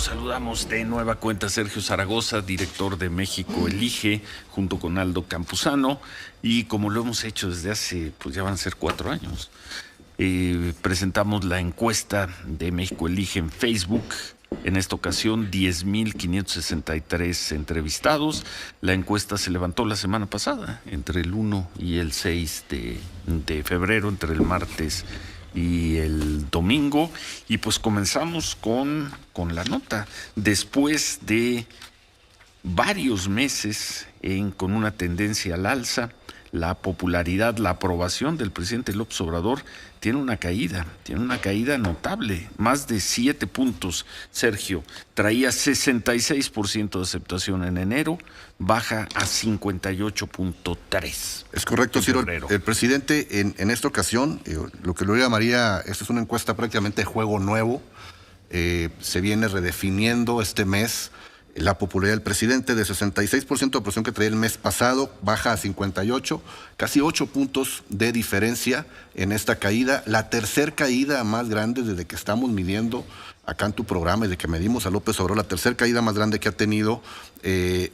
amigos, saludamos de nueva cuenta a Sergio Zaragoza, director de México Elige, junto con Aldo Campuzano, y como lo hemos hecho desde hace, pues ya van a ser 4 años, presentamos la encuesta de México Elige en Facebook. En esta ocasión, 10,563 entrevistados. La encuesta se levantó la semana pasada, entre el 1 y el 6 de febrero, entre el martes y el domingo. Y pues comenzamos con la nota. Después de varios meses con una tendencia al alza, la popularidad, la aprobación del presidente López Obrador tiene una caída notable, más de 7 puntos. Sergio, traía 66% de aceptación en enero, baja a 58.3. Es correcto, Ciro. El presidente en esta ocasión, lo que lo llamaría, esta es una encuesta prácticamente de juego nuevo, se viene redefiniendo este mes. La popularidad del presidente, de 66% de aprobación que traía el mes pasado, baja a 58, casi 8 puntos de diferencia en esta caída. La tercer caída más grande desde que estamos midiendo acá en tu programa y de que medimos a López Obrador, la tercer caída más grande que ha tenido,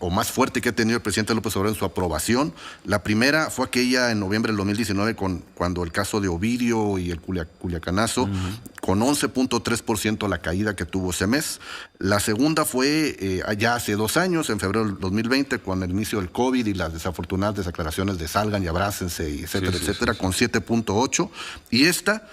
o más fuerte que ha tenido el presidente López Obrador en su aprobación. La primera fue aquella en noviembre del 2019, cuando el caso de Ovidio y el Culiacanazo, con 11.3% la caída que tuvo ese mes. La segunda fue ya hace 2 años, en febrero del 2020, con el inicio del COVID y las desafortunadas declaraciones de salgan y abrácense, y etcétera, etcétera, con 7.8%. Y esta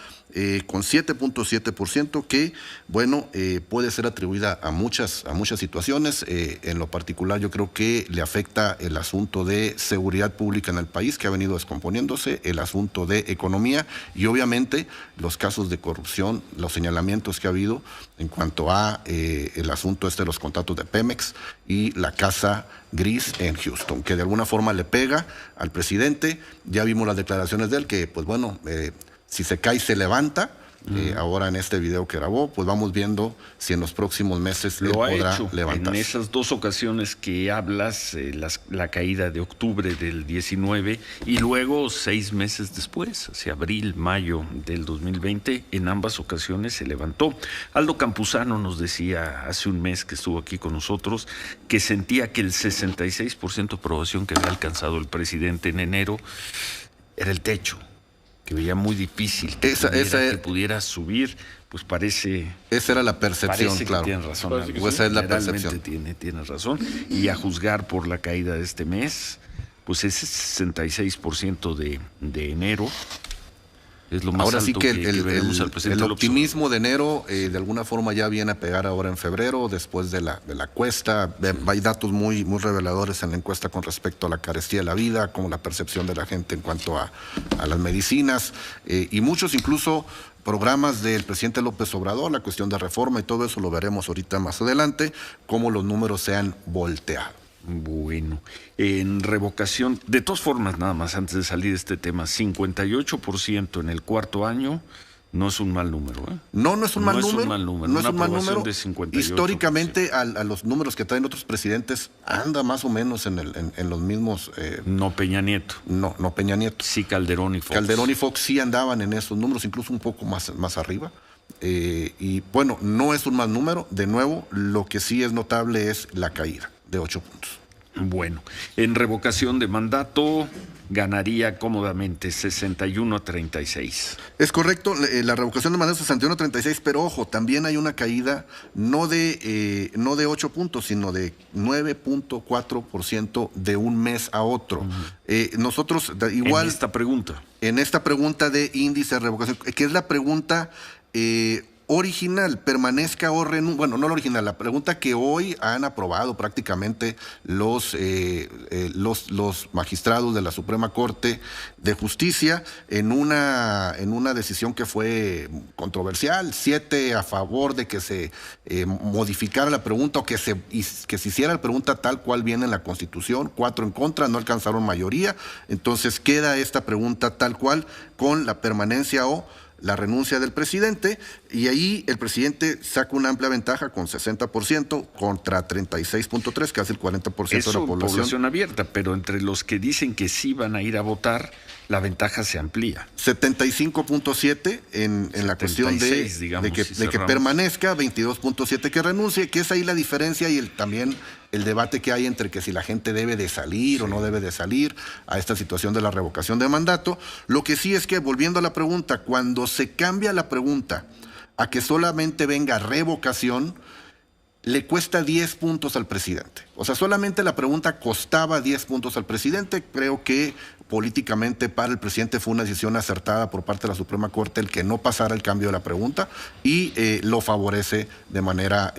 con 7.7%, que, bueno, puede ser atribuida a muchas situaciones. En lo particular, yo creo que le afecta el asunto de seguridad pública en el país, que ha venido descomponiéndose, el asunto de economía y, obviamente, los casos de corrupción, los señalamientos que ha habido en cuanto a el asunto de los contratos de Pemex y la Casa Gris en Houston, que de alguna forma le pega al presidente. Ya vimos las declaraciones de él, que, pues bueno, si se cae, se levanta. Ahora en este video que grabó, pues vamos viendo si en los próximos meses él podrá levantarse. En esas 2 ocasiones que hablas, la caída de octubre del 19 y luego 6 meses después, hacia abril, mayo del 2020, en ambas ocasiones se levantó. Aldo Campuzano nos decía hace un mes que estuvo aquí con nosotros que sentía que el 66% de aprobación que había alcanzado el presidente en enero era el techo, que veía muy difícil que pudiera subir. Pues parece... Esa era la percepción, claro. Tiene razón. Esa es la percepción. Tiene razón. Y a juzgar por la caída de este mes, pues ese 66% de enero es lo más ahora alto. Sí que el optimismo López. de enero de alguna forma ya viene a pegar ahora en febrero, después de la cuesta. Hay datos muy reveladores en la encuesta con respecto a la carestía de la vida, como la percepción de la gente en cuanto a las medicinas, y muchos incluso programas del presidente López Obrador, la cuestión de reforma y todo eso lo veremos ahorita más adelante, cómo los números se han volteado. Bueno, en revocación, de todas formas, nada más antes de salir de este tema, 58% en el cuarto año no es un mal número, ¿eh? No es un mal número. No es un mal número. No es un mal número. De 58%. Históricamente, a los números que traen otros presidentes, anda más o menos en los mismos. No Peña Nieto. No Peña Nieto. Sí, Calderón y Fox. Calderón y Fox sí andaban en esos números, incluso un poco más arriba. Y bueno, no es un mal número. De nuevo, lo que sí es notable es la caída de 8 puntos. Bueno, en revocación de mandato ganaría cómodamente 61-36. Es correcto, la revocación de mandato 61-36, pero ojo, también hay una caída no de 8 puntos, sino de 9.4% de un mes a otro. Nosotros, igual... En esta pregunta de índice de revocación, que es la pregunta... original, permanezca o renuncie. Bueno, no la original, la pregunta que hoy han aprobado prácticamente los magistrados de la Suprema Corte de Justicia en una decisión que fue controversial, 7 a favor de que se modificara la pregunta o que se hiciera la pregunta tal cual viene en la Constitución, 4 en contra, no alcanzaron mayoría. Entonces queda esta pregunta tal cual con la permanencia o la renuncia del presidente, y ahí el presidente saca una amplia ventaja con 60% contra 36.3, que hace el 40% de la población abierta, pero entre los que dicen que sí van a ir a votar, la ventaja se amplía. 75.7 en la cuestión de que permanezca, 22.7 que renuncie, que es ahí la diferencia y también el debate que hay entre que si la gente debe de salir o no debe de salir a esta situación de la revocación de mandato. Lo que sí es que, volviendo a la pregunta, cuando se cambia la pregunta a que solamente venga revocación, le cuesta 10 puntos al presidente. O sea, solamente la pregunta costaba 10 puntos al presidente. Creo que políticamente para el presidente fue una decisión acertada por parte de la Suprema Corte el que no pasara el cambio de la pregunta, y lo favorece de manera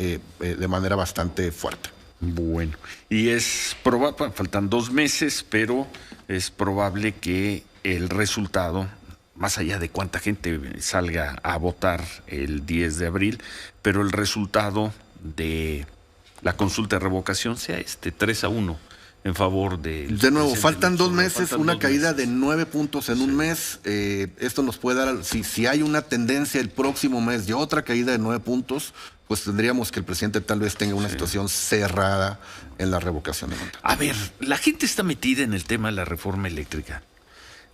bastante fuerte. Bueno, y es probable, faltan 2 meses, pero es probable que el resultado, más allá de cuánta gente salga a votar el 10 de abril, pero el resultado de la consulta de revocación sea 3-1 en favor del... De nuevo, faltan 2 meses, una caída de 9 puntos en un mes. Esto nos puede dar, si hay una tendencia el próximo mes de otra caída de 9 puntos, pues tendríamos que el presidente tal vez tenga una situación cerrada en la revocación de mandato. A ver, la gente está metida en el tema de la reforma eléctrica.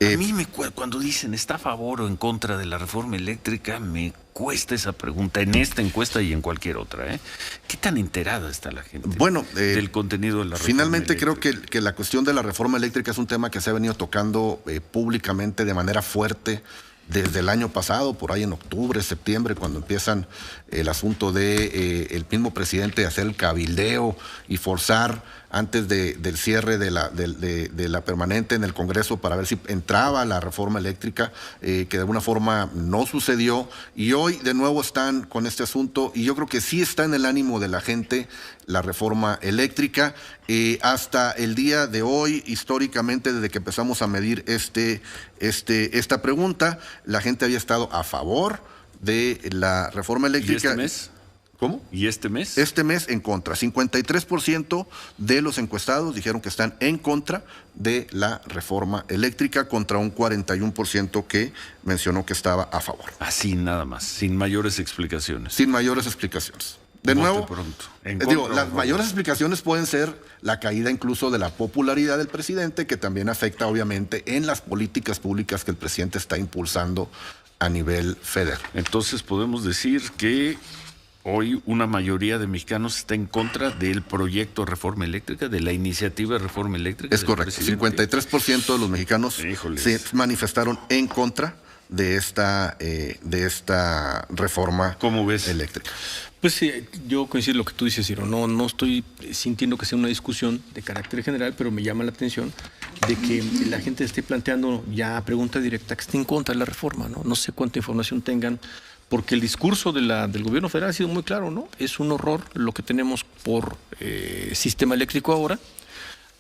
A mí cuando dicen está a favor o en contra de la reforma eléctrica, me cuesta esa pregunta en esta encuesta y en cualquier otra. ¿Qué tan enterada está la gente del contenido de la reforma finalmente eléctrica? Creo que la cuestión de la reforma eléctrica es un tema que se ha venido tocando públicamente de manera fuerte desde el año pasado, por ahí en octubre, septiembre, cuando empiezan el asunto de el mismo presidente hacer el cabildeo y forzar antes del cierre de la permanente en el Congreso para ver si entraba la reforma eléctrica, que de alguna forma no sucedió, y hoy de nuevo están con este asunto, y yo creo que sí está en el ánimo de la gente la reforma eléctrica. Hasta el día de hoy, históricamente, desde que empezamos a medir esta pregunta, la gente había estado a favor de la reforma eléctrica. ¿Y este mes? ¿Cómo? ¿Y este mes? Este mes en contra. 53% de los encuestados dijeron que están en contra de la reforma eléctrica, contra un 41% que mencionó que estaba a favor. Así nada más, sin mayores explicaciones. Sin mayores explicaciones. De nuevo, las mayores explicaciones pueden ser la caída incluso de la popularidad del presidente, que también afecta obviamente en las políticas públicas que el presidente está impulsando a nivel federal. Entonces podemos decir que hoy una mayoría de mexicanos está en contra del proyecto de reforma eléctrica, de la iniciativa de reforma eléctrica. Es correcto, 53% de los mexicanos se manifestaron en contra de esta reforma eléctrica. Pues sí, yo coincido en lo que tú dices, Ciro. No estoy sintiendo que sea una discusión de carácter general, pero me llama la atención de que la gente esté planteando ya a pregunta directa que esté en contra de la reforma, ¿no? No sé cuánta información tengan, porque el discurso del gobierno federal ha sido muy claro, ¿no? Es un horror lo que tenemos por sistema eléctrico ahora,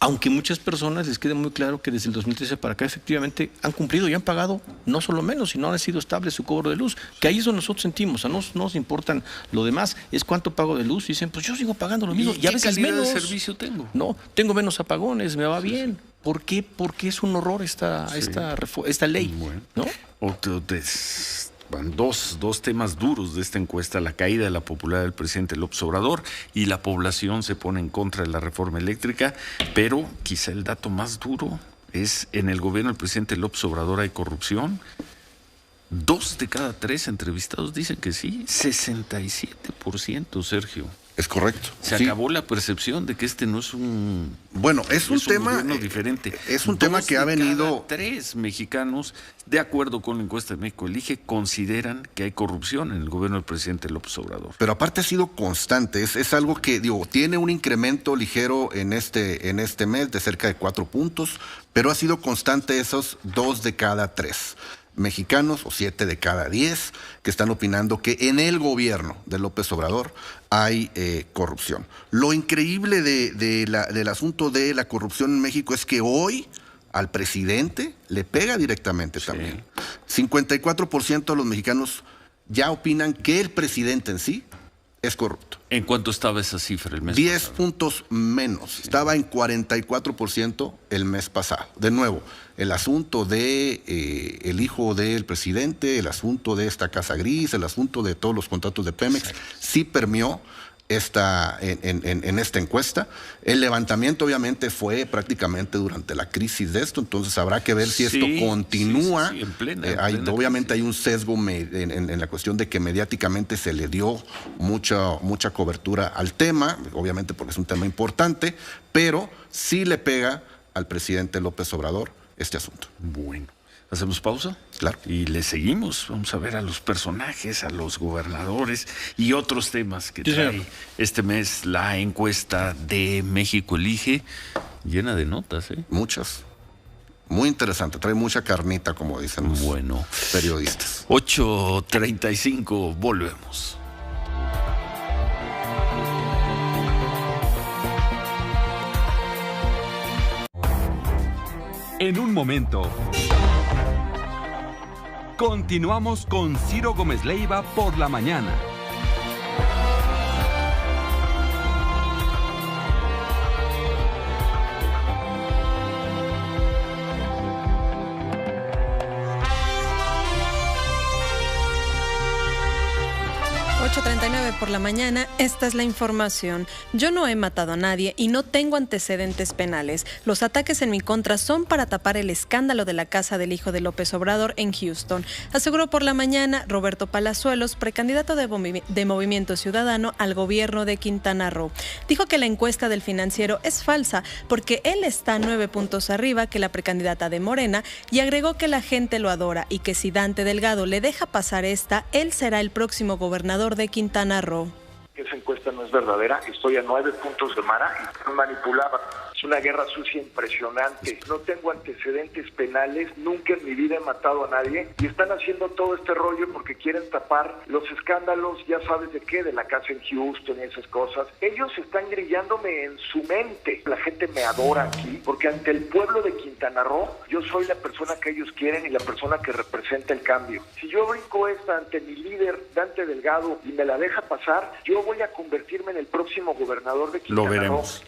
aunque muchas personas les quede muy claro que desde el 2013 para acá efectivamente han cumplido y han pagado no solo menos, sino han sido estable su cobro de luz, que ahí es donde nosotros sentimos, no nos importan lo demás, es cuánto pago de luz, y dicen, pues yo sigo pagando lo mismo, y a veces menos. ¿Qué calidad de servicio tengo? No, tengo menos apagones, me va bien. ¿Por qué? Porque es un horror esta ley, bueno, ¿no? Van dos temas duros de esta encuesta: la caída de la popularidad del presidente López Obrador, y la población se pone en contra de la reforma eléctrica. Pero quizá el dato más duro es: en el gobierno del presidente López Obrador hay corrupción. 2 de cada 3 entrevistados dicen que sí. 67%, Sergio. Es correcto. Se acabó la percepción de que este no es un... Bueno, es un tema diferente. Es un tema que ha venido... 3 mexicanos, de acuerdo con la encuesta de México Elige, consideran que hay corrupción en el gobierno del presidente López Obrador. Pero aparte ha sido constante. Es algo que, tiene un incremento ligero en este mes de cerca de 4 puntos, pero ha sido constante esos 2 de cada 3 mexicanos, o 7 de cada 10, que están opinando que en el gobierno de López Obrador hay corrupción. Lo increíble del asunto de la corrupción en México es que hoy al presidente le pega directamente también. 54% de los mexicanos ya opinan que el presidente en sí es corrupto. ¿En cuánto estaba esa cifra el mes 10 pasado? puntos menos. Sí. Estaba en 44% el mes pasado. De nuevo, el asunto de el hijo del presidente, el asunto de esta casa gris, el asunto de todos los contratos de Pemex, sí permeó en esta encuesta. El levantamiento obviamente fue prácticamente durante la crisis de esto, entonces habrá que ver si esto continúa. Sí, en plena obviamente hay un sesgo en la cuestión de que mediáticamente se le dio mucha cobertura al tema, obviamente porque es un tema importante, pero sí le pega al presidente López Obrador este asunto. Bueno. ¿Hacemos pausa? Claro. Y le seguimos. Vamos a ver a los personajes, a los gobernadores y otros temas que trae este mes la encuesta de México Elige. Llena de notas, ¿eh? Muchas. Muy interesante. Trae mucha carnita, como dicen los periodistas. 8:35. Volvemos. En un momento, continuamos con Ciro Gómez Leiva por la mañana. Por la mañana, esta es la información. Yo no he matado a nadie y no tengo antecedentes penales. Los ataques en mi contra son para tapar el escándalo de la casa del hijo de López Obrador en Houston, aseguró por la mañana Roberto Palazuelos, precandidato de Movimiento Ciudadano al gobierno de Quintana Roo. Dijo que la encuesta del Financiero es falsa porque él está 9 puntos arriba que la precandidata de Morena y agregó que la gente lo adora y que si Dante Delgado le deja pasar esta, él será el próximo gobernador de Quintana Roo. Esa encuesta no es verdadera, estoy a 9 puntos de Mara y estoy manipulada. Es una guerra sucia impresionante. No tengo antecedentes penales, nunca en mi vida he matado a nadie y están haciendo todo este rollo porque quieren tapar los escándalos, ya sabes de qué, de la casa en Houston y esas cosas. Ellos están grillándome en su mente. La gente me adora aquí porque ante el pueblo de Quintana Roo yo soy la persona que ellos quieren y la persona que representa el cambio. Si yo brinco esta ante mi líder Dante Delgado y me la deja pasar, yo voy a convertirme en el próximo gobernador de Quintana Roo. Lo veremos.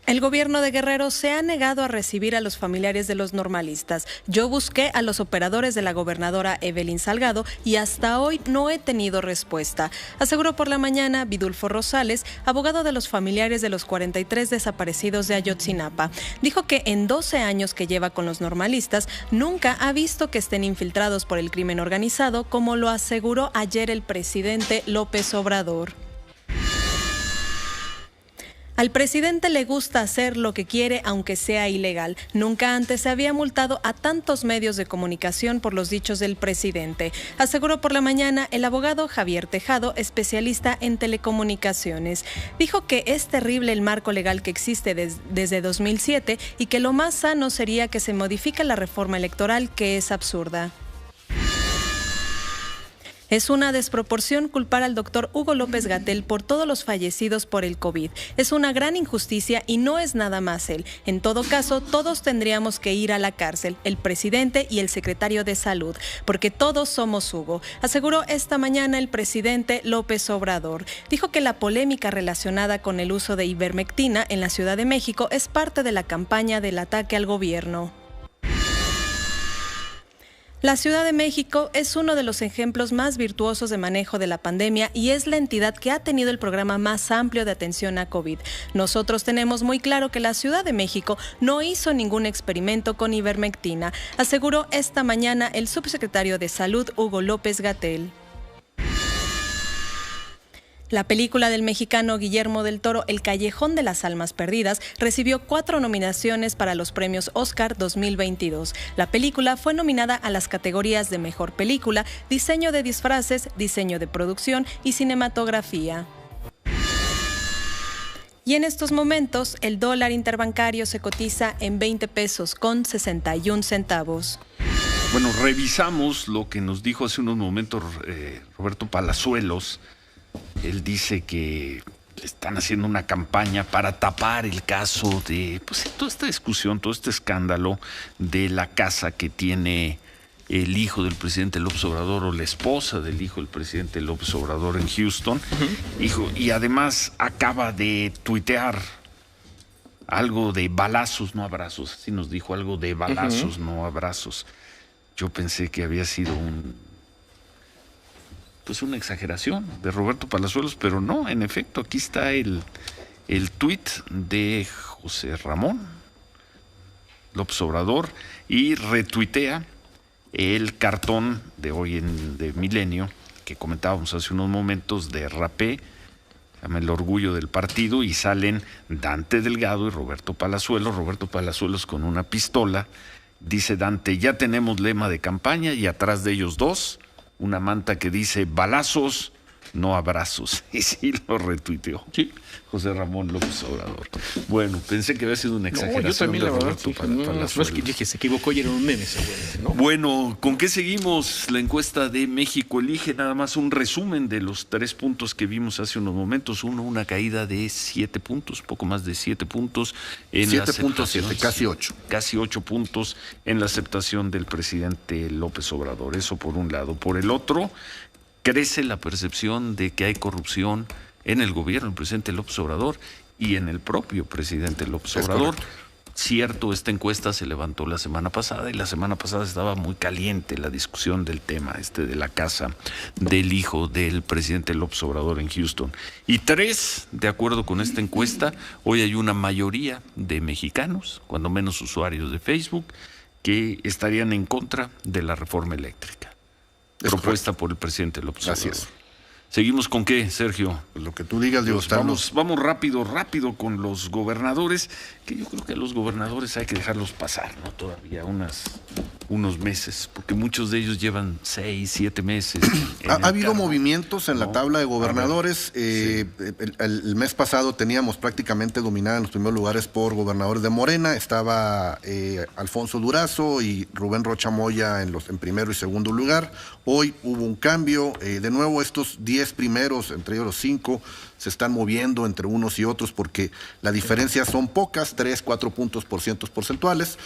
El gobierno de Guerrero se ha negado a recibir a los familiares de los normalistas. Yo busqué a los operadores de la gobernadora Evelyn Salgado y hasta hoy no he tenido respuesta, aseguró por la mañana Vidulfo Rosales, abogado de los familiares de los 43 desaparecidos de Ayotzinapa. Dijo que en 12 años que lleva con los normalistas nunca ha visto que estén infiltrados por el crimen organizado, como lo aseguró ayer el presidente López Obrador. Al presidente le gusta hacer lo que quiere aunque sea ilegal. Nunca antes se había multado a tantos medios de comunicación por los dichos del presidente, aseguró por la mañana el abogado Javier Tejado, especialista en telecomunicaciones. Dijo que es terrible el marco legal que existe desde 2007 y que lo más sano sería que se modifique la reforma electoral, que es absurda. Es una desproporción culpar al doctor Hugo López-Gatell por todos los fallecidos por el COVID. Es una gran injusticia y no es nada más él. En todo caso, todos tendríamos que ir a la cárcel, el presidente y el secretario de Salud, porque todos somos Hugo, aseguró esta mañana el presidente López Obrador. Dijo que la polémica relacionada con el uso de ivermectina en la Ciudad de México es parte de la campaña del ataque al gobierno. La Ciudad de México es uno de los ejemplos más virtuosos de manejo de la pandemia y es la entidad que ha tenido el programa más amplio de atención a COVID. Nosotros tenemos muy claro que la Ciudad de México no hizo ningún experimento con ivermectina, aseguró esta mañana el subsecretario de Salud, Hugo López-Gatell. La película del mexicano Guillermo del Toro, El Callejón de las Almas Perdidas, recibió 4 nominaciones para los premios Oscar 2022. La película fue nominada a las categorías de Mejor Película, Diseño de Disfraces, Diseño de Producción y Cinematografía. Y en estos momentos, el dólar interbancario se cotiza en 20 pesos con 61 centavos. Bueno, revisamos lo que nos dijo hace unos momentos Roberto Palazuelos. Él dice que están haciendo una campaña para tapar el caso de toda esta discusión, todo este escándalo de la casa que tiene el hijo del presidente López Obrador o la esposa del hijo del presidente López Obrador en Houston. Y además acaba de tuitear algo de balazos, no abrazos. Así nos dijo, algo de balazos, no abrazos. Yo pensé que había sido una exageración de Roberto Palazuelos, pero no, en efecto, aquí está el tuit de José Ramón López Obrador y retuitea el cartón de hoy de Milenio que comentábamos hace unos momentos de Rapé, el orgullo del partido, y salen Dante Delgado y Roberto Palazuelos con una pistola. Dice Dante, ya tenemos lema de campaña, y atrás de ellos dos, una manta que dice balazos, no abrazos. Y sí lo retuiteó. Sí. José Ramón López Obrador. Bueno, pensé que había sido una exageración. No, yo también, de la verdad, Roberto que dije, se equivocó y era un meme, seguramente, ¿no? Bueno, ¿con qué seguimos? La encuesta de México Elige, nada más un resumen de los 3 puntos que vimos hace unos momentos. Una caída de 7 puntos, poco más de 7 puntos. 7.7, casi 8. Casi 8 puntos en la aceptación del presidente López Obrador. Eso por un lado. Por el otro, crece la percepción de que hay corrupción en el gobierno del presidente López Obrador y en el propio presidente López Obrador. Cierto, esta encuesta se levantó la semana pasada, y la semana pasada estaba muy caliente la discusión del tema de la casa del hijo del presidente López Obrador en Houston. Y 3, de acuerdo con esta encuesta, hoy hay una mayoría de mexicanos, cuando menos usuarios de Facebook, que estarían en contra de la reforma eléctrica propuesta por el presidente López Obrador. Así es. ¿Seguimos con qué, Sergio? Pues lo que tú digas, digo, Vamos rápido con los gobernadores, que yo creo que a los gobernadores hay que dejarlos pasar, ¿no? Todavía unos meses, porque muchos de ellos llevan 6, 7 meses. Ha habido movimientos en la tabla de gobernadores. El mes pasado teníamos prácticamente dominada en los primeros lugares por gobernadores de Morena. Estaba Alfonso Durazo y Rubén Rocha Moya en primero y segundo lugar. Hoy hubo un cambio. De nuevo, estos 10 primeros, entre ellos los 5, se están moviendo entre unos y otros porque la diferencia son pocas, 3, 4 puntos porcentuales.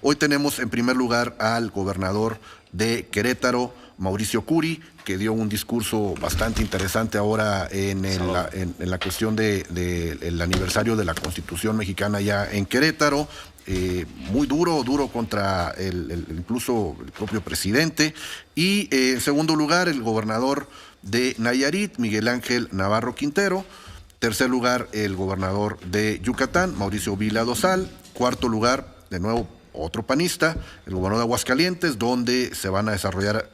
Hoy tenemos en primer lugar al gobernador de Querétaro, Mauricio Curi, que dio un discurso bastante interesante ahora en la cuestión del aniversario de la Constitución mexicana ya en Querétaro. Muy duro contra incluso el propio presidente. Y en segundo lugar, el gobernador de Nayarit, Miguel Ángel Navarro Quintero. Tercer lugar, el gobernador de Yucatán, Mauricio Vila Dosal. Cuarto lugar, de nuevo, otro panista, el gobernador de Aguascalientes, donde se van a desarrollar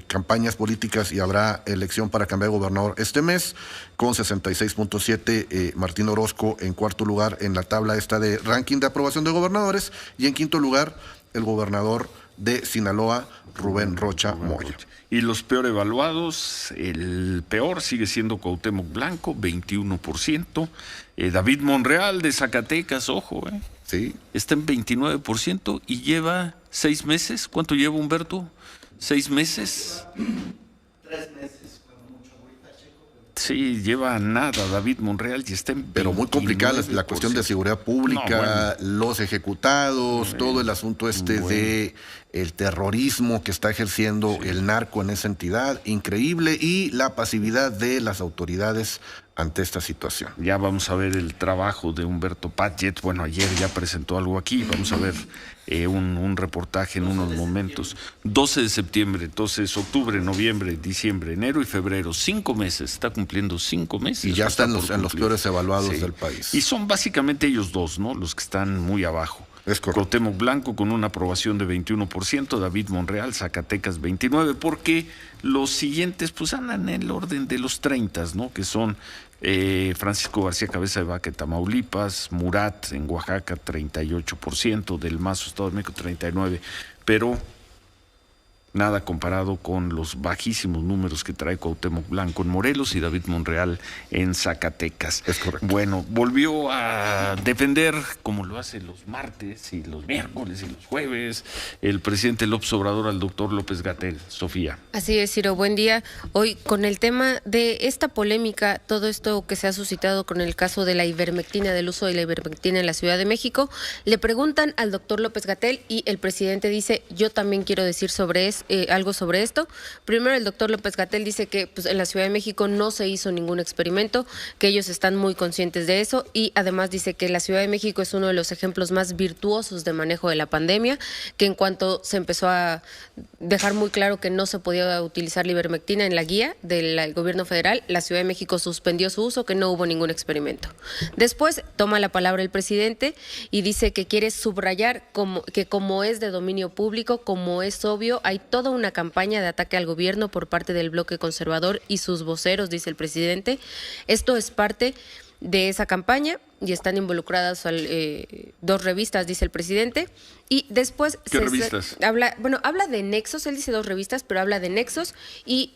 campañas políticas y habrá elección para cambiar de gobernador este mes, con 66.7, Martín Orozco en cuarto lugar en la tabla esta de ranking de aprobación de gobernadores, y en quinto lugar, el gobernador de Sinaloa, Rubén Rocha Moya. Y los peor evaluados, el peor sigue siendo Cuauhtémoc Blanco, 21%. David Monreal de Zacatecas, ojo, Sí. Está en 29% y lleva 6 meses. ¿Cuánto lleva, Humberto? ¿6 meses? 3 meses, con mucho. Ahorita checo. Sí, lleva nada David Monreal y está en 29%. Pero muy complicada la cuestión de seguridad pública, los ejecutados, todo el asunto de el terrorismo que está ejerciendo el narco en esa entidad, increíble, y la pasividad de las autoridades ante esta situación. Ya vamos a ver el trabajo de Humberto Padgett. Bueno, ayer ya presentó algo aquí. Vamos a ver un reportaje en unos momentos. 12 de septiembre, entonces octubre, noviembre, diciembre, enero y febrero. 5 meses, está cumpliendo 5 meses. Y ya están en los peores evaluados del país. Y son básicamente ellos dos, ¿no? Los que están muy abajo. Es correcto. Cuauhtémoc Blanco con una aprobación de 21%, David Monreal, Zacatecas 29%, porque los siguientes pues andan en el orden de los 30, ¿no? Que son Francisco García Cabeza de Vaca, Tamaulipas, Murat en Oaxaca 38%, Del Mazo, Estado de México 39%, pero nada comparado con los bajísimos números que trae Cuauhtémoc Blanco en Morelos y David Monreal en Zacatecas. Es correcto. Bueno, volvió a defender, como lo hace los martes y los miércoles y los jueves, el presidente López Obrador al doctor López-Gatell. Sofía. Así es, Ciro, buen día. Hoy con el tema de esta polémica, todo esto que se ha suscitado con el caso de la ivermectina, del uso de la ivermectina en la Ciudad de México, le preguntan al doctor López-Gatell y el presidente dice, yo también quiero decir algo sobre esto. Primero, el doctor López-Gatell dice que pues, en la Ciudad de México no se hizo ningún experimento, que ellos están muy conscientes de eso y además dice que la Ciudad de México es uno de los ejemplos más virtuosos de manejo de la pandemia, que en cuanto se empezó a dejar muy claro que no se podía utilizar la ivermectina en la guía del gobierno federal, la Ciudad de México suspendió su uso, que no hubo ningún experimento. Después toma la palabra el presidente y dice que quiere subrayar que como es de dominio público, como es obvio, hay toda una campaña de ataque al gobierno por parte del bloque conservador y sus voceros, dice el presidente. Esto es parte de esa campaña y están involucradas 2 revistas, dice el presidente. Y después ¿Qué revistas? Habla de Nexos, él dice 2 revistas, pero habla de Nexos y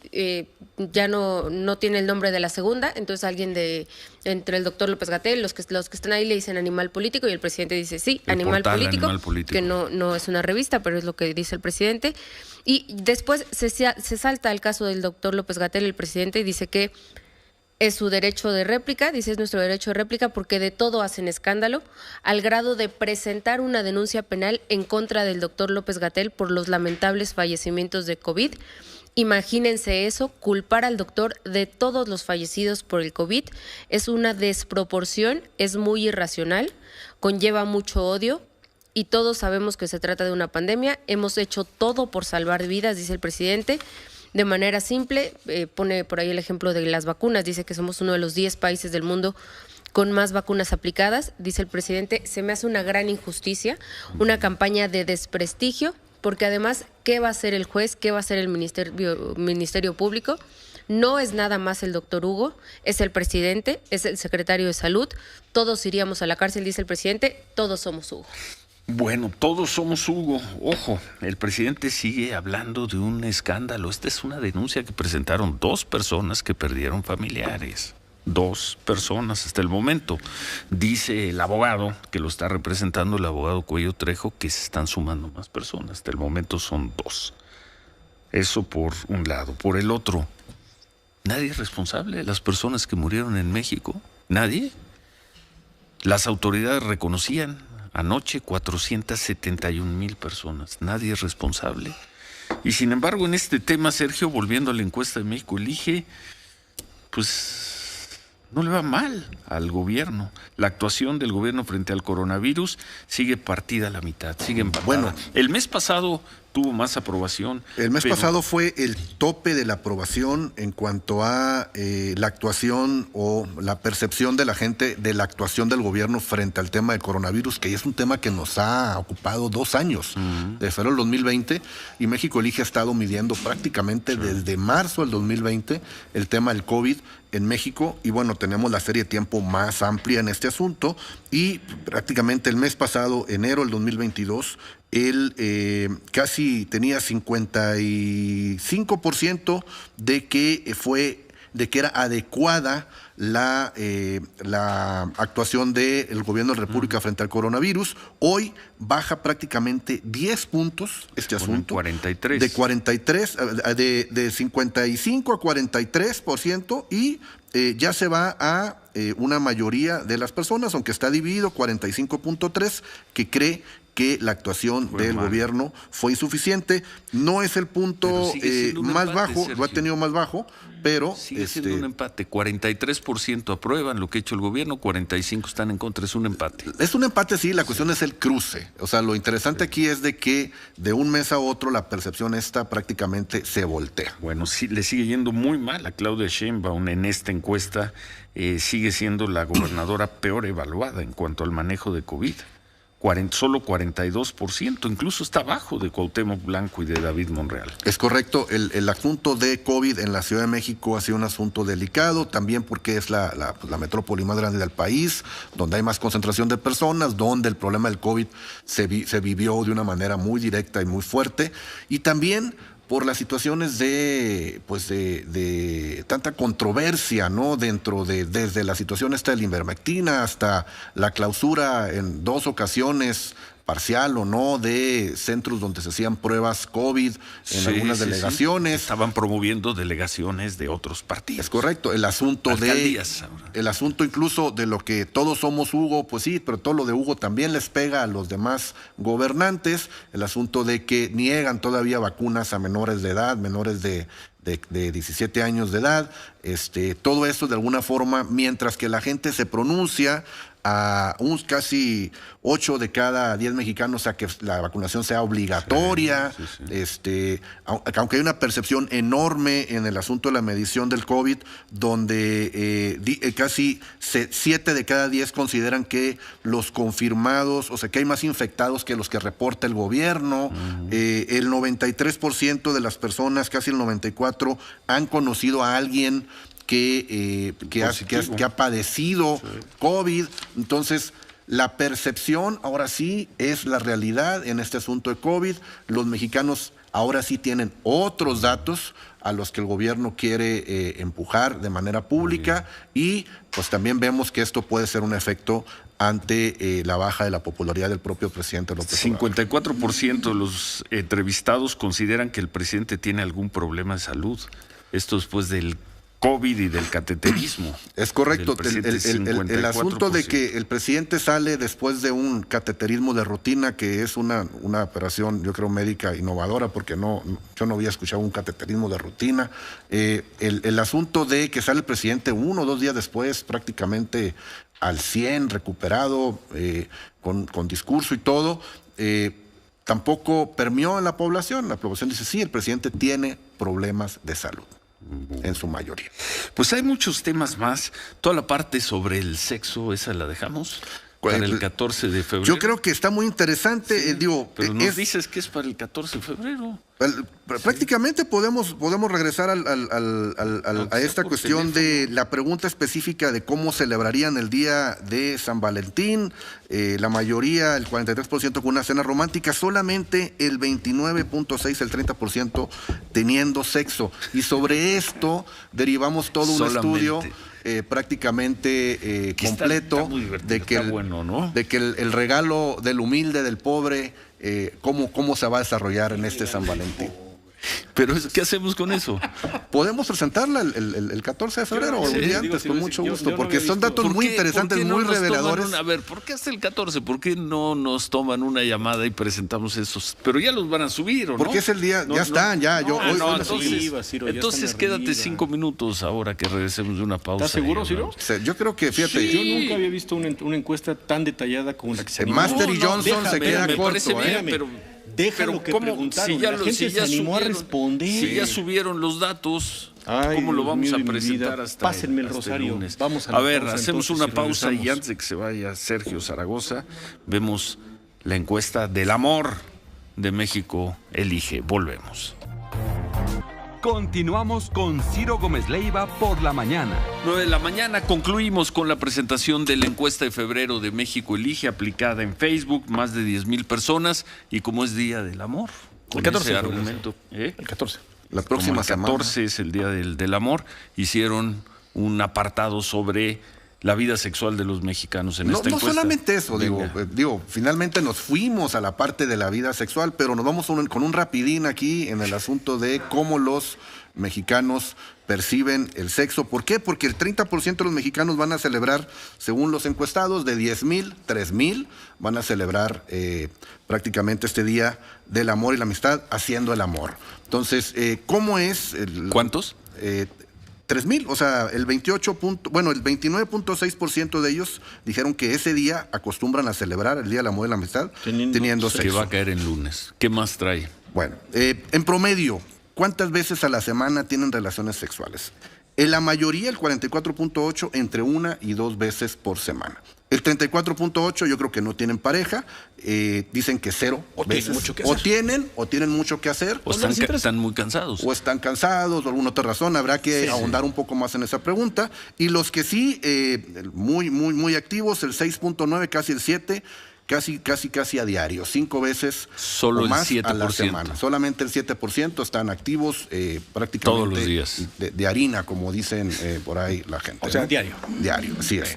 ya no tiene el nombre de la segunda, entonces alguien entre el doctor López-Gatell, los que están ahí le dicen Animal Político y el presidente dice sí, Animal Político, que no es una revista, pero es lo que dice el presidente. Y después se salta al caso del doctor López-Gatell, el presidente, y dice que es su derecho de réplica, dice es nuestro derecho de réplica porque de todo hacen escándalo, al grado de presentar una denuncia penal en contra del doctor López-Gatell por los lamentables fallecimientos de COVID. Imagínense eso, culpar al doctor de todos los fallecidos por el COVID es una desproporción, es muy irracional, conlleva mucho odio y todos sabemos que se trata de una pandemia. Hemos hecho todo por salvar vidas, dice el presidente. De manera simple, pone por ahí el ejemplo de las vacunas, dice que somos uno de los 10 países del mundo con más vacunas aplicadas, dice el presidente, se me hace una gran injusticia, una campaña de desprestigio, porque además, ¿qué va a hacer el juez? ¿Qué va a hacer el Ministerio Público? No es nada más el doctor Hugo, es el presidente, es el secretario de Salud, todos iríamos a la cárcel, dice el presidente, todos somos Hugo. Bueno, todos somos Hugo. Ojo, el presidente sigue hablando de un escándalo. Esta es una denuncia que presentaron 2 personas que perdieron familiares. 2 personas hasta el momento. Dice el abogado que lo está representando, el abogado Cuello Trejo, que se están sumando más personas. Hasta el momento son 2. Eso por un lado. Por el otro, nadie es responsable de las personas que murieron en México. Nadie. Las autoridades reconocían anoche 471,000 personas. Nadie es responsable. Y sin embargo, en este tema, Sergio, volviendo a la encuesta de México Elige, pues no le va mal al gobierno. La actuación del gobierno frente al coronavirus sigue partida a la mitad, sigue empatada. Bueno, el mes pasado tuvo más aprobación. El mes pasado fue el tope de la aprobación en cuanto a la actuación o la percepción de la gente de la actuación del gobierno frente al tema del coronavirus, que es un tema que nos ha ocupado 2 años, de febrero del 2020, y México Elige ha estado midiendo prácticamente desde marzo del 2020 el tema del COVID en México, y bueno, tenemos la serie de tiempo más amplia en este asunto, y prácticamente el mes pasado, enero del 2022, él casi tenía 55% de que era adecuada la actuación del gobierno de la República frente al coronavirus. Hoy baja prácticamente 10 puntos este asunto. 43. De 55 a 43%, y ya se va a una mayoría de las personas, aunque está dividido, 45.3, que cree que la actuación del gobierno fue insuficiente. No es el punto más bajo, Sergio. Lo ha tenido más bajo, pero sigue siendo un empate. 43% aprueban lo que ha hecho el gobierno, 45% están en contra. Es un empate. Es un empate, sí. La cuestión es el cruce. O sea, lo interesante aquí es de que de un mes a otro la percepción esta prácticamente se voltea. Bueno, sí, le sigue yendo muy mal a Claudia Sheinbaum en esta encuesta. Sigue siendo la gobernadora peor evaluada en cuanto al manejo de COVID. Solo 42%, incluso está abajo de Cuauhtémoc Blanco y de David Monreal. Es correcto, el asunto de COVID en la Ciudad de México ha sido un asunto delicado, también porque es la metrópoli más grande del país, donde hay más concentración de personas, donde el problema del COVID se vivió de una manera muy directa y muy fuerte, y también por las situaciones de tanta controversia, ¿no? Desde la situación esta de la ivermectina hasta la clausura en 2 ocasiones, parcial o no, de centros donde se hacían pruebas COVID en algunas delegaciones. Sí. Estaban promoviendo delegaciones de otros partidos. Es correcto. El asunto incluso de lo que todos somos Hugo, pues sí, pero todo lo de Hugo también les pega a los demás gobernantes. El asunto de que niegan todavía vacunas a menores de edad, menores de 17 años de edad. Todo eso de alguna forma, mientras que la gente se pronuncia a casi 8 de cada 10 mexicanos a que la vacunación sea obligatoria. Aunque hay una percepción enorme en el asunto de la medición del COVID, donde casi 7 de cada 10 consideran que los confirmados, o sea, que hay más infectados que los que reporta el gobierno. El 93% de las personas, casi el 94%, han conocido a alguien que ha padecido COVID. Entonces, la percepción ahora sí es la realidad en este asunto de COVID. Los mexicanos ahora sí tienen otros datos a los que el gobierno quiere empujar de manera pública, y pues también vemos que esto puede ser un efecto ante la baja de la popularidad del propio presidente López Obrador. 54% de los entrevistados consideran que el presidente tiene algún problema de salud. Esto después del COVID y del cateterismo. Es correcto. El asunto de que el presidente sale después de un cateterismo de rutina, que es una operación, yo creo, médica innovadora, porque yo no había escuchado un cateterismo de rutina. El asunto de que sale el presidente 1 o 2 días después, prácticamente al 100, recuperado, con discurso y todo, tampoco permeó en la población. La población dice, sí, el presidente tiene problemas de salud, en su mayoría. Pues hay muchos temas más. Toda la parte sobre el sexo, esa la dejamos para el 14 de febrero. Yo creo que está muy interesante. Sí, pero nos dices que es para el 14 de febrero. Prácticamente podemos regresar a esta cuestión de la pregunta específica de cómo celebrarían el día de San Valentín. La mayoría, el 43%, con una cena romántica, solamente el 29.6%, el 30% teniendo sexo. Y sobre esto derivamos todo un estudio prácticamente completo de que el regalo del humilde, del pobre, cómo se va a desarrollar en este San Valentín. Pero ¿qué hacemos con eso? Podemos presentarla el 14 de febrero o un día antes, con mucho gusto, porque son datos muy interesantes, muy reveladores. A ver, ¿por qué hasta el 14? ¿Por qué no nos toman una llamada y presentamos esos? Pero ya los van a subir, ¿o no? Porque es el día, ya están, ya. Entonces quédate 5 minutos ahora que regresemos de una pausa. ¿Estás seguro, Ciro? Yo creo que, fíjate. Yo nunca había visto una encuesta tan detallada como la que se animó. Master y Johnson se queda corto, parece bien, pero déjalo que preguntaron, la gente se animó a responder. Si ya subieron los datos, ¿cómo lo vamos a presentar hasta Pásenme el rosario. lunes? Vamos a ver, hacemos una pausa y antes de que se vaya Sergio Zaragoza, vemos la encuesta del amor de México Elige. Volvemos. Continuamos con Ciro Gómez Leiva por la mañana. 9 de la mañana, concluimos con la presentación de la encuesta de febrero de México Elige, aplicada en Facebook, más de 10,000 personas, y como es Día del Amor, con el 14 ese argumento. El 14. La próxima semana. El 14 es el Día del Amor, hicieron un apartado sobre la vida sexual de los mexicanos en esta encuesta. No solamente eso, digo, finalmente nos fuimos a la parte de la vida sexual, pero nos vamos con un rapidín aquí en el asunto de cómo los mexicanos perciben el sexo. ¿Por qué? Porque el 30% de los mexicanos van a celebrar, según los encuestados, de 10,000, 3,000 van a celebrar prácticamente este Día del Amor y la Amistad, haciendo el amor. Entonces, ¿cómo es? ¿Cuántos? 3,000, o sea, el 29.6% de ellos dijeron que ese día acostumbran a celebrar el Día del Amor y la Amistad teniendo sexo. Que va a caer en lunes. ¿Qué más trae? Bueno, en promedio, ¿cuántas veces a la semana tienen relaciones sexuales? En la mayoría, el 44.8%, entre 1 y 2 veces por semana. El 34.8% yo creo que no tienen pareja, dicen que 0 veces. O tienen mucho que hacer. O están muy cansados. O están cansados, o alguna otra razón. Habrá que ahondar un poco más en esa pregunta. Y los que sí, muy activos, el 6.9%, casi el 7%, casi a diario, 5 veces Solo o el más 7%. a la semana. Solamente el 7% están activos prácticamente todos los días. De harina, como dicen por ahí la gente. O sea, ¿no? diario. Diario, así es.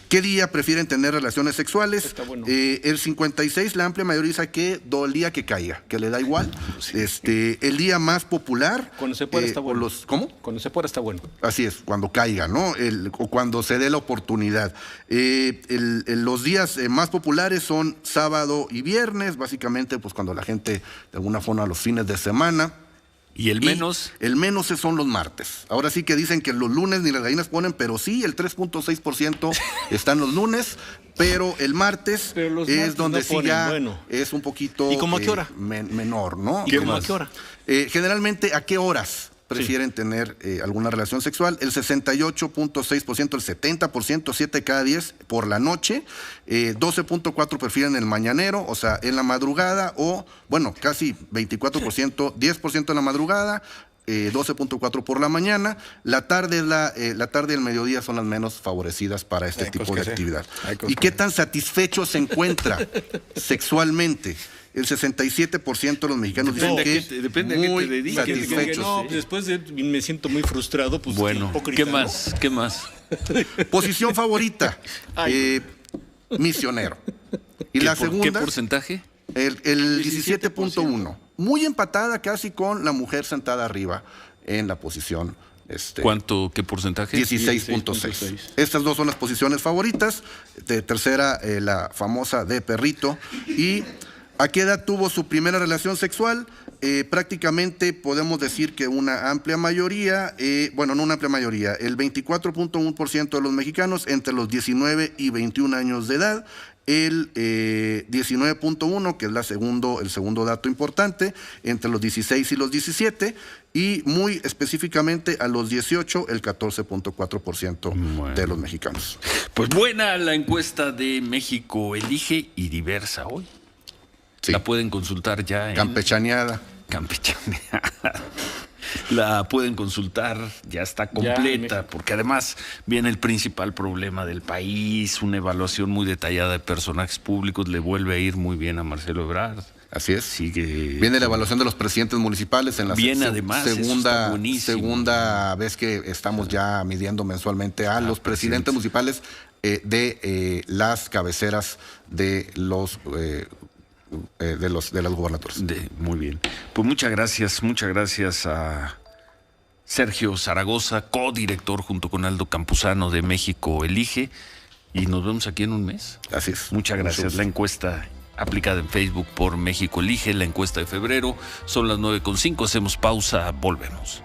¿Qué día prefieren tener relaciones sexuales? Está bueno. El 56, la amplia mayoría dice que el día que caiga, que le da igual. El día más popular. Cuando se pueda está bueno. ¿Cómo? Cuando se pueda está bueno. Así es, cuando caiga, ¿no? O cuando se dé la oportunidad. Los días más populares son sábado y viernes, básicamente, pues cuando la gente, de alguna forma, los fines de semana. ¿Y el menos? El menos son los martes. Ahora sí que dicen que los lunes ni las gallinas ponen, pero sí, el 3.6% están los lunes, pero el martes es donde no sí ponen, ya bueno. es un poquito ¿Y cómo a qué hora? Menor, ¿no? ¿Y cómo a qué hora? Generalmente, ¿a qué horas prefieren tener alguna relación sexual? El 68.6%, el 70%, 7 de cada 10 por la noche, 12.4% prefieren el mañanero, o sea, en la madrugada, o bueno, casi 24%, 10% en la madrugada, 12.4% por la mañana. La tarde y el mediodía son las menos favorecidas para este tipo de actividad. ¿Y qué tan satisfecho se encuentra sexualmente? El 67% de los mexicanos dicen que depende a qué te dediques. satisfechos. No, después me siento muy frustrado. Pues, Bueno, hipócrita, ¿qué más? ¿no? ¿Qué más? Posición favorita, misionero. Y la segunda, ¿Qué porcentaje? el 17.1. Muy empatada casi con la mujer sentada arriba en la posición. ¿Qué porcentaje? 16.6. Estas dos son las posiciones favoritas. De tercera, la famosa de perrito. ¿Y a qué edad tuvo su primera relación sexual? Prácticamente podemos decir que una amplia mayoría, no una amplia mayoría, el 24.1% de los mexicanos entre los 19 y 21 años de edad, el 19.1%, que es el segundo dato importante, entre los 16 y los 17, y muy específicamente a los 18, el 14.4% de los mexicanos. Pues buena la encuesta de México Elige y diversa hoy. Sí. La pueden consultar ya en Campechaneada. La pueden consultar, ya está completa, porque además viene el principal problema del país, una evaluación muy detallada de personajes públicos, le vuelve a ir muy bien a Marcelo Ebrard. Así es. Viene la evaluación de los presidentes municipales en la segunda vez que estamos ya midiendo mensualmente a los presidentes municipales de las cabeceras de las gubernaturas. Muy bien. Pues muchas gracias a Sergio Zaragoza, codirector junto con Aldo Campuzano de México Elige, y nos vemos aquí en un mes. Así es. Muchas gracias. La encuesta aplicada en Facebook por México Elige, la encuesta de febrero, son las 9:05, hacemos pausa, volvemos.